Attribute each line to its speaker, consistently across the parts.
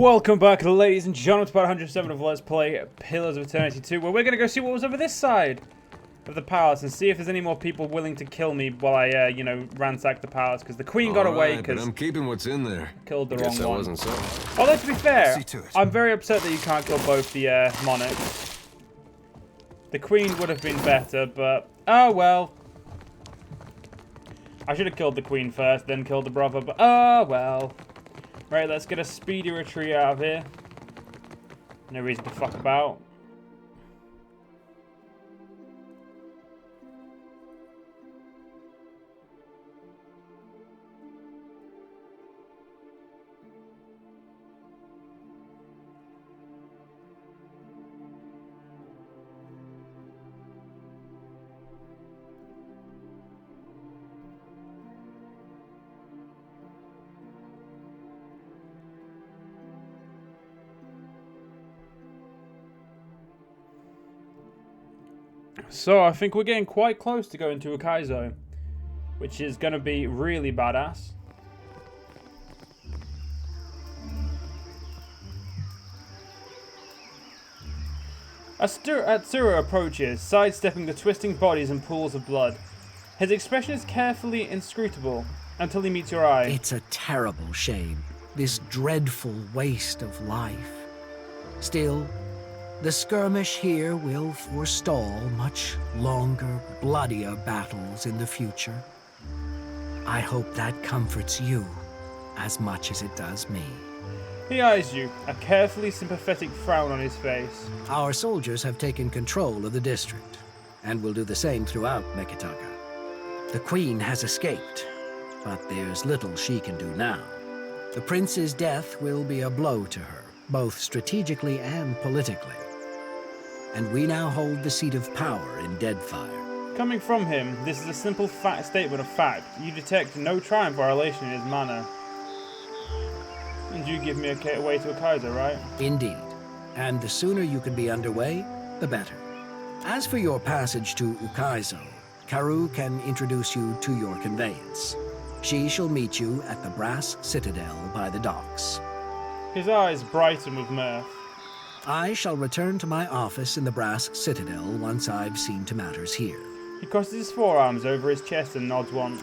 Speaker 1: Welcome back, ladies and gentlemen, to part 107 of Let's Play Pillars of Eternity 2, where we're going to go see what was over this side of the palace and see if there's any more people willing to kill me while I, ransack the palace, because the Queen got away because
Speaker 2: I'm keeping what's in there.
Speaker 1: Killed the wrong one.
Speaker 2: Wasn't so.
Speaker 1: Although, to be fair, I'm very upset that you can't kill both the monarchs. The Queen would have been better, but oh well. I should have killed the Queen first, then killed the brother, but oh well. Right, let's get a speedy retreat out of here. No reason to fuck about. So, I think we're getting quite close to going to Ukaizo, which is going to be really badass. As Atsuro approaches, sidestepping the twisting bodies and pools of blood, his expression is carefully inscrutable until he meets your eye.
Speaker 3: It's a terrible shame, this dreadful waste of life. Still, the skirmish here will forestall much longer, bloodier battles in the future. I hope that comforts you as much as it does me.
Speaker 1: He eyes you, a carefully sympathetic frown on his face.
Speaker 3: Our soldiers have taken control of the district, and will do the same throughout Mekitaga. The Queen has escaped, but there's little she can do now. The Prince's death will be a blow to her, both strategically and politically. And we now hold the seat of power in Deadfire.
Speaker 1: Coming from him, this is a simple statement of fact. You detect no triumph or elation in his manner. And you give me a way to Ukaizo, right?
Speaker 3: Indeed. And the sooner you can be underway, the better. As for your passage to Ukaizo, Karu can introduce you to your conveyance. She shall meet you at the Brass Citadel by the docks.
Speaker 1: His eyes brighten with mirth.
Speaker 3: I shall return to my office in the Brass Citadel once I've seen to matters here.
Speaker 1: He crosses his forearms over his chest and nods once.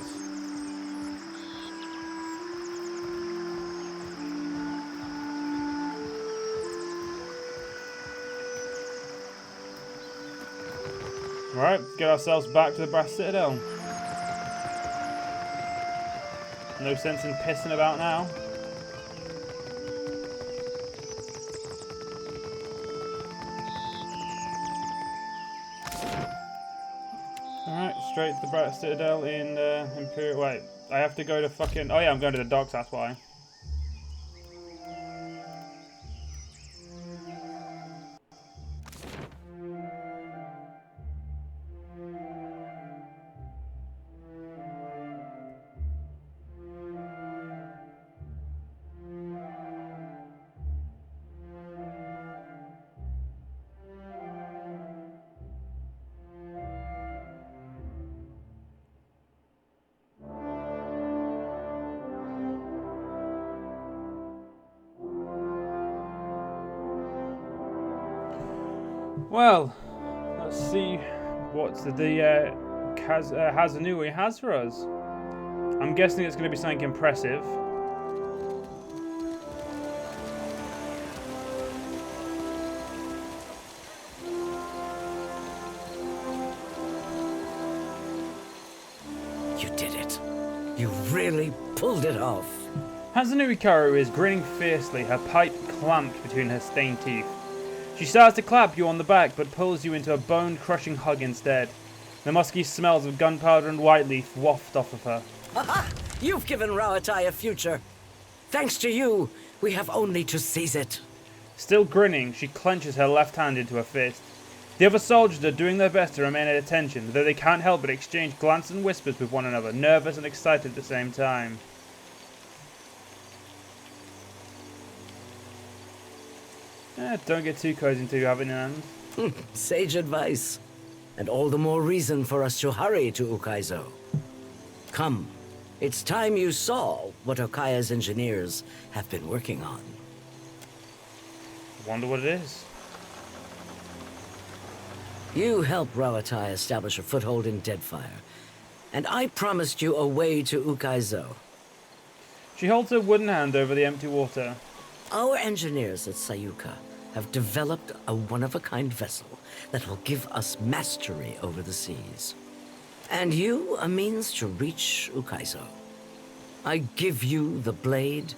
Speaker 1: Alright, get ourselves back to the Brass Citadel. No sense in pissing about now. Alright, straight to the Brass Citadel in Imperial. Wait, I have to go to fucking. Oh yeah, I'm going to the docks, that's why. Well, let's see what the Hazanui has for us. I'm guessing it's going to be something impressive.
Speaker 3: You did it. You really pulled it off.
Speaker 1: Hazanui Karu is grinning fiercely, her pipe clamped between her stained teeth. She starts to clap you on the back, but pulls you into a bone-crushing hug instead. The musky smells of gunpowder and white leaf waft off of her.
Speaker 4: Aha! You've given Rawatai a future. Thanks to you, we have only to seize it.
Speaker 1: Still grinning, she clenches her left hand into a fist. The other soldiers are doing their best to remain at attention, though they can't help but exchange glances and whispers with one another, nervous and excited at the same time. Don't get too cozy until you have it in hand.
Speaker 4: Sage advice. And all the more reason for us to hurry to Ukaizo. Come, It's time you saw what Okaya's engineers have been working on.
Speaker 1: I wonder what it is.
Speaker 4: You helped Rawatai establish a foothold in Deadfire, and I promised you a way to Ukaizo.
Speaker 1: She holds her wooden hand over the empty water.
Speaker 4: Our engineers at Sayuka have developed a one-of-a-kind vessel that will give us mastery over the seas. And you a means to reach Ukaizo. I give you the Blade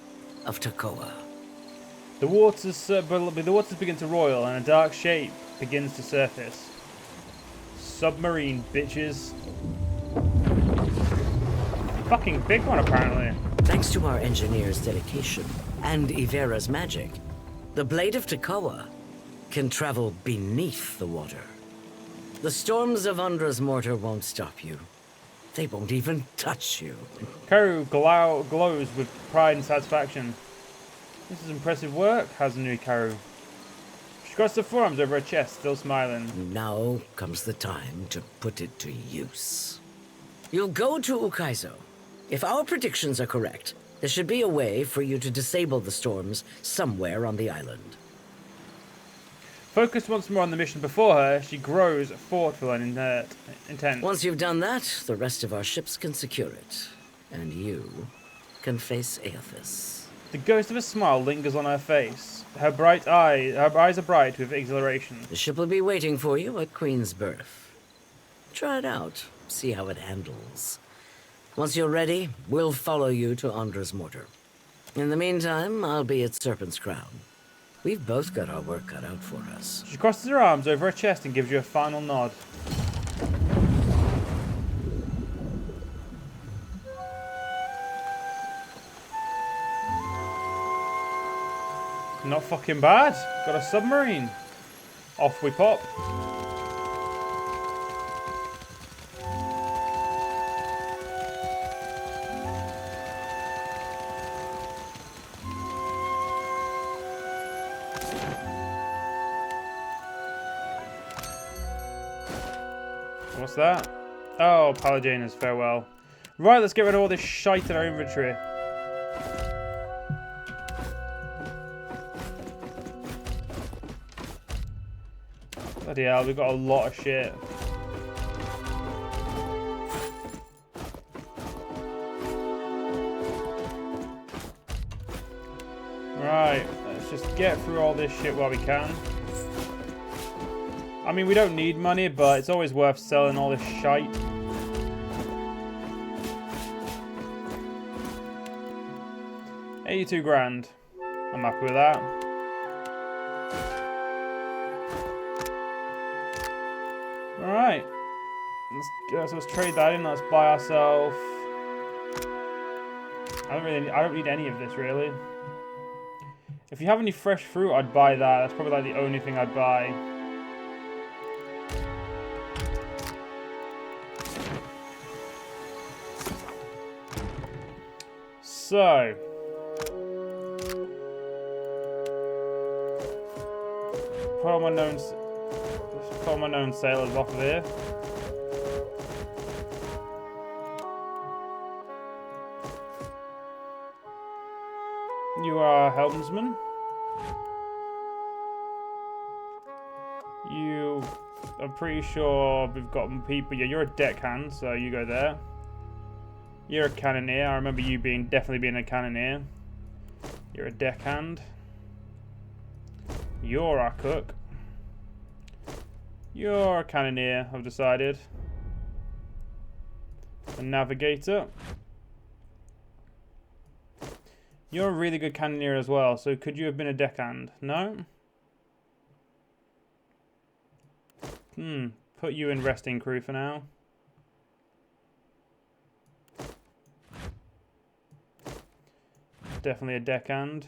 Speaker 4: of Takoa.
Speaker 1: The waters begin to roil and a dark shape begins to surface. Submarine, bitches. Fucking big one, apparently.
Speaker 4: Thanks to our engineers' dedication and Ivera's magic, the Blade of Takoa can travel beneath the water. The storms of Undra's mortar won't stop you. They won't even touch you.
Speaker 1: Karu glows with pride and satisfaction. This is impressive work, Hazanui Karu. She crossed her forearms over her chest, still smiling.
Speaker 4: Now comes the time to put it to use. You'll go to Ukaizo. If our predictions are correct, there should be a way for you to disable the storms somewhere on the island.
Speaker 1: Focused once more on the mission before her, she grows thoughtful and intent.
Speaker 4: Once you've done that, the rest of our ships can secure it. And you can face Aethys.
Speaker 1: The ghost of a smile lingers on her face. Her eyes are bright with exhilaration.
Speaker 4: The ship will be waiting for you at Queen's Berth. Try it out, see how it handles. Once you're ready, we'll follow you to Andra's mortar. In the meantime, I'll be at Serpent's Crown. We've both got our work cut out for us.
Speaker 1: She crosses her arms over her chest and gives you a final nod. Not fucking bad. Got a submarine. Off we pop. What's that? Oh, Palladina's farewell. Right, let's get rid of all this shite in our inventory. Bloody hell, we've got a lot of shit. Right, let's just get through all this shit while we can. I mean, we don't need money, but it's always worth selling all this shite. $82 grand. I'm happy with that. Alright. Let's trade that in. Let's buy ourselves. I don't need any of this really. If you have any fresh fruit, I'd buy that. That's probably like the only thing I'd buy. So, put all my known sailors off of here. You are a helmsman. I'm pretty sure we've got people. Yeah, you're a deckhand, so you go there. You're a cannoneer. I remember you definitely being a cannoneer. You're a deckhand. You're our cook. You're a cannoneer, I've decided. A navigator. You're a really good cannoneer as well, so could you have been a deckhand? No? Put you in resting crew for now. Definitely a deckhand.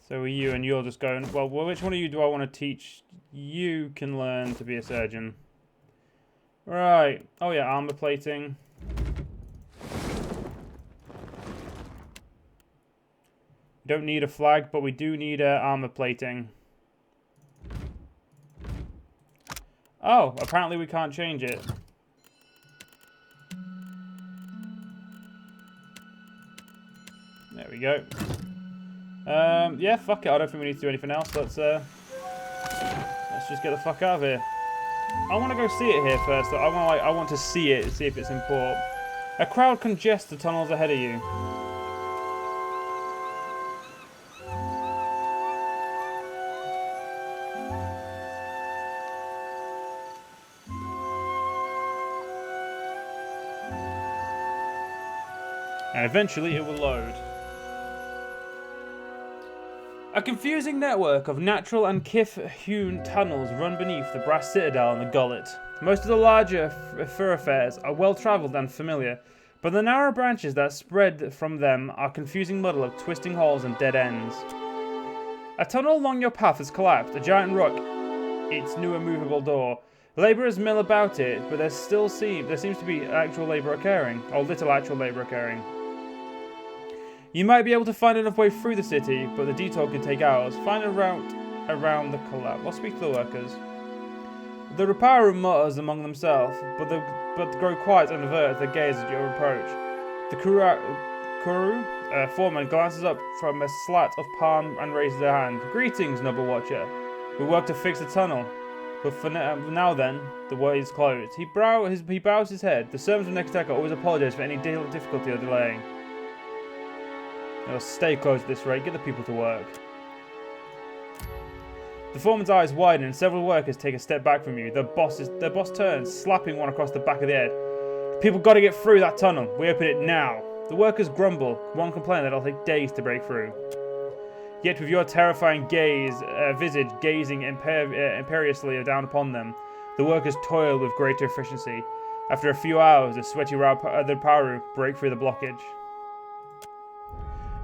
Speaker 1: So are you, and you're just going, well, which one of you do I want to teach? You can learn to be a surgeon. Right. Oh yeah, armor plating. We don't need a flag, but we do need armor plating. Oh, apparently we can't change it. There we go. Yeah, fuck it. I don't think we need to do anything else. Let's just get the fuck out of here. I want to go see it here first. I want to see it, see if it's in port. A crowd congests the tunnels ahead of you. And eventually it will load. A confusing network of natural and kith-hewn tunnels run beneath the brass citadel and the gullet. Most of the larger thoroughfares are well travelled and familiar, but the narrow branches that spread from them are a confusing muddle of twisting holes and dead ends. A tunnel along your path has collapsed, a giant rock, its new immovable door. Labourers mill about it, but there seems to be actual labour occurring, or little actual labour occurring. You might be able to find enough way through the city, but the detour could take hours. Find a route around the collapse. I'll speak to the workers. The repairer mutters among themselves, but grow quiet and avert as they gaze at your approach. The Kuru foreman glances up from a slat of palm and raises their hand. Greetings, noble watcher. We work to fix the tunnel, but for now then, the way is closed. He bows his head. The servants of Nekateka always apologize for any difficulty or delaying. They'll stay closed at this rate. Get the people to work. The foreman's eyes widen and several workers take a step back from you. Their boss turns, slapping one across the back of the head. People got to get through that tunnel. We open it now. The workers grumble. One complains that it'll take days to break through. Yet with your terrifying visage gazing imperiously down upon them, the workers toil with greater efficiency. After a few hours, the sweaty Paru break through the blockage.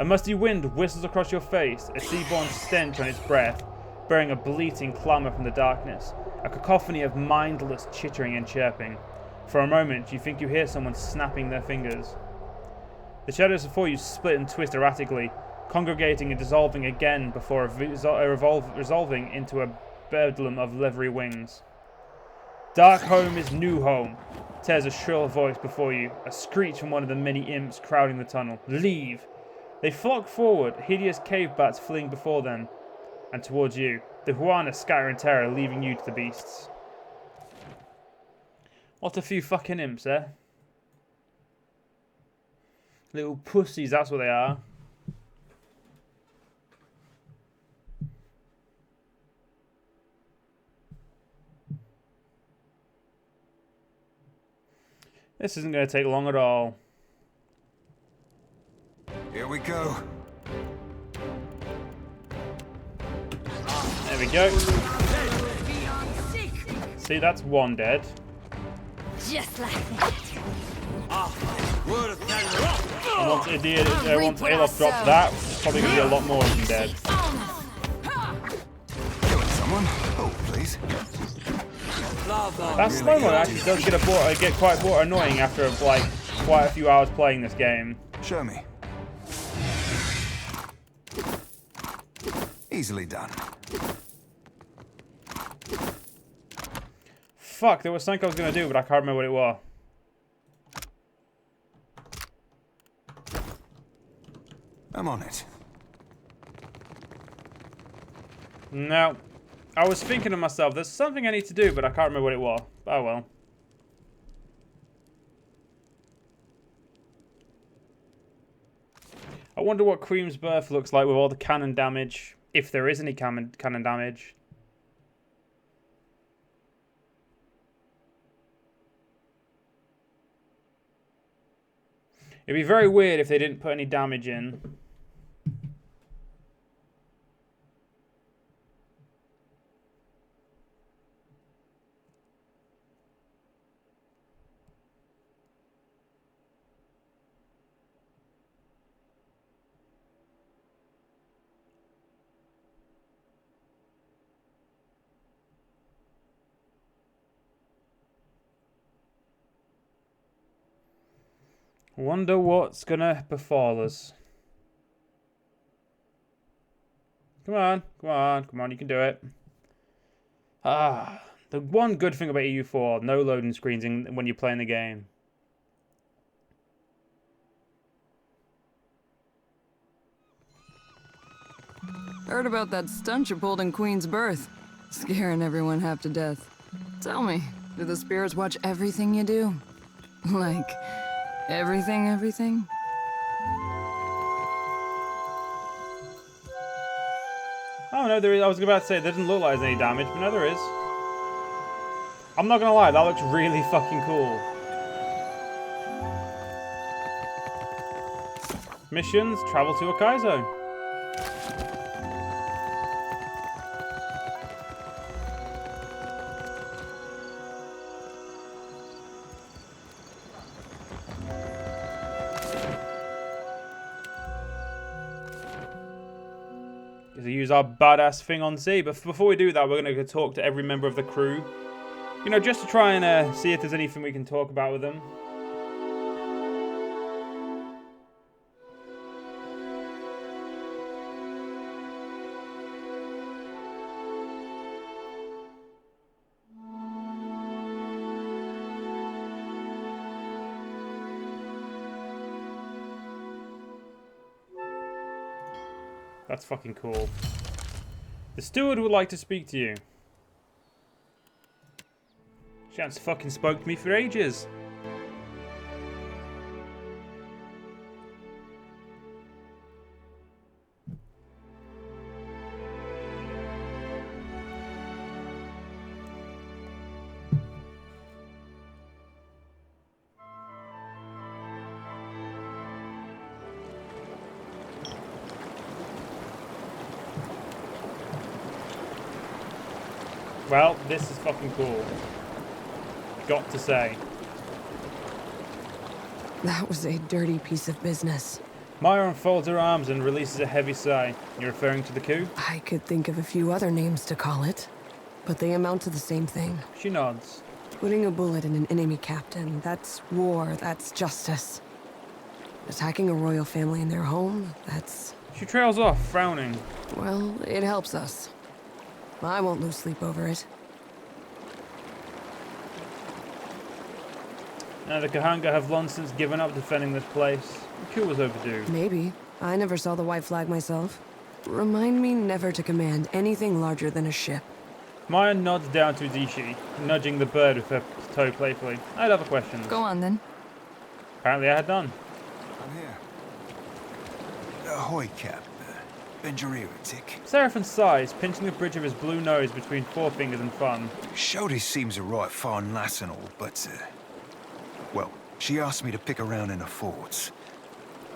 Speaker 1: A musty wind whistles across your face, a sea-borne stench on its breath, bearing a bleating clamour from the darkness, a cacophony of mindless chittering and chirping. For a moment, you think you hear someone snapping their fingers. The shadows before you split and twist erratically, congregating and dissolving again before resolving into a bedlam of leathery wings. Dark home is new home, tears a shrill voice before you, a screech from one of the many imps crowding the tunnel. Leave! They flock forward, hideous cave bats fleeing before them, and towards you. The Huana scatter in terror, leaving you to the beasts. What a few fucking imps, eh? Little pussies, that's what they are. This isn't going to take long at all.
Speaker 2: Here we go.
Speaker 1: There we go. See, that's one dead.
Speaker 5: Just like that.
Speaker 1: And once Alof drops that, there's probably going to be a lot more of them dead.
Speaker 2: Killing someone? Oh, please.
Speaker 1: That slow mo actually does get quite annoying after like quite a few hours playing this game.
Speaker 2: Show me. Easily done.
Speaker 1: Fuck, there was something I was going to do, but I can't remember what it was.
Speaker 2: I'm on it.
Speaker 1: No. I was thinking to myself, there's something I need to do, but I can't remember what it was. Oh well. I wonder what Cream's birth looks like with all the cannon damage. If there is any cannon damage. It'd be very weird if they didn't put any damage in. Wonder what's gonna befall us. Come on, you can do it. The one good thing about EU4, no loading screens when you're playing the game.
Speaker 6: Heard about that stunt you pulled in Queen's Birth. Scaring everyone half to death. Tell me, do the spirits watch everything you do? Like, everything?
Speaker 1: Oh no, there is. I was about to say, there doesn't look like there's any damage, but no, there is. I'm not gonna lie, that looks really fucking cool. Missions, travel to Ukaizo. To use our badass thing on sea, but before we do that, we're going to go talk to every member of the crew. You know, just to try and see if there's anything we can talk about with them. That's fucking cool. The steward would like to speak to you. She hasn't fucking spoke to me for ages. Well, this is fucking cool. Got to say.
Speaker 6: That was a dirty piece of business.
Speaker 1: Maya unfolds her arms and releases a heavy sigh. You're referring to the coup?
Speaker 6: I could think of a few other names to call it, but they amount to the same thing.
Speaker 1: She nods.
Speaker 6: Putting a bullet in an enemy captain, that's war, that's justice. Attacking a royal family in their home, that's...
Speaker 1: She trails off, frowning.
Speaker 6: Well, it helps us. I won't lose sleep over it.
Speaker 1: Now the Kahanga have long since given up defending this place. The coup was overdue.
Speaker 6: Maybe. I never saw the white flag myself. Remind me never to command anything larger than a ship.
Speaker 1: Maya nods down to Dishi, nudging the bird with her toe playfully. I had other questions.
Speaker 6: Go on, then.
Speaker 1: Apparently I had none.
Speaker 2: I'm here. Ahoy, Cap. Bend your ear a tick.
Speaker 1: Seraphin sighs, pinching the bridge of his blue nose between forefingers in fun.
Speaker 2: Shody seems a right fine lass and all, but, well, she asked me to pick around in the forts.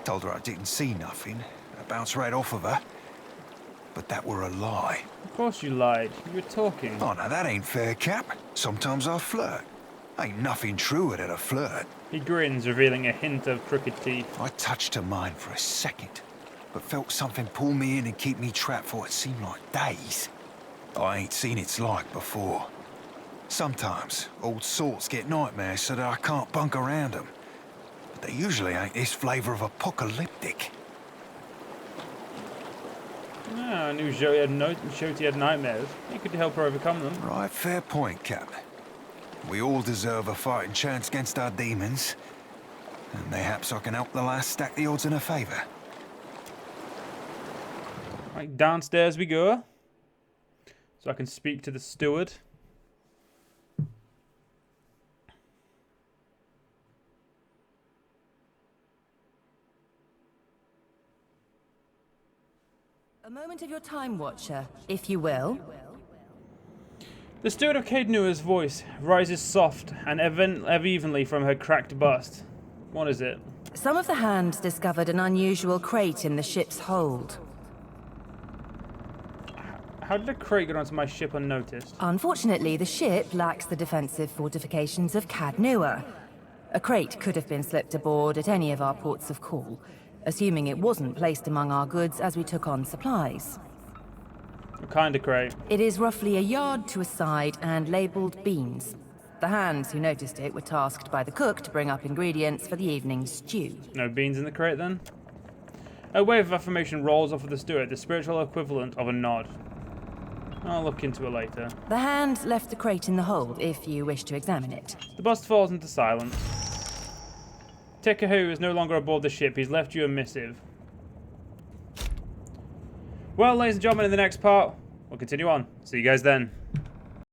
Speaker 2: Told her I didn't see nothing. I bounced right off of her. But that were a lie.
Speaker 1: Of course you lied. You were talking.
Speaker 2: Oh, now that ain't fair, Cap. Sometimes I flirt. Ain't nothing truer than a flirt.
Speaker 1: He grins, revealing a hint of crooked teeth.
Speaker 2: I touched her mind for a second, but felt something pull me in and keep me trapped for what seemed like days. I ain't seen its like before. Sometimes, old salts get nightmares so that I can't bunk around them. But they usually ain't this flavor of apocalyptic.
Speaker 1: Ah, I knew Shoti had nightmares. You could help her overcome them.
Speaker 2: Right, fair point, Cap. We all deserve a fighting chance against our demons. And mayhaps I can help the lass stack the odds in her favor.
Speaker 1: Right, downstairs we go. So I can speak to the steward.
Speaker 7: A moment of your time, Watcher, if you will.
Speaker 1: The steward of Cadenua's voice rises soft and ever evenly from her cracked bust. What is it?
Speaker 7: Some of the hands discovered an unusual crate in the ship's hold.
Speaker 1: How did a crate get onto my ship unnoticed?
Speaker 7: Unfortunately, the ship lacks the defensive fortifications of Cadnua. A crate could have been slipped aboard at any of our ports of call, assuming it wasn't placed among our goods as we took on supplies.
Speaker 1: What kind of crate?
Speaker 7: It is roughly a yard to a side and labelled beans. The hands who noticed it were tasked by the cook to bring up ingredients for the evening's stew.
Speaker 1: No beans in the crate then? A wave of affirmation rolls off of the steward, the spiritual equivalent of a nod. I'll look into it later.
Speaker 7: The hand left the crate in the hold if you wish to examine it.
Speaker 1: The bust falls into silence. Tekahu is no longer aboard the ship. He's left you a missive. Well, ladies and gentlemen, in the next part, we'll continue on. See you guys then.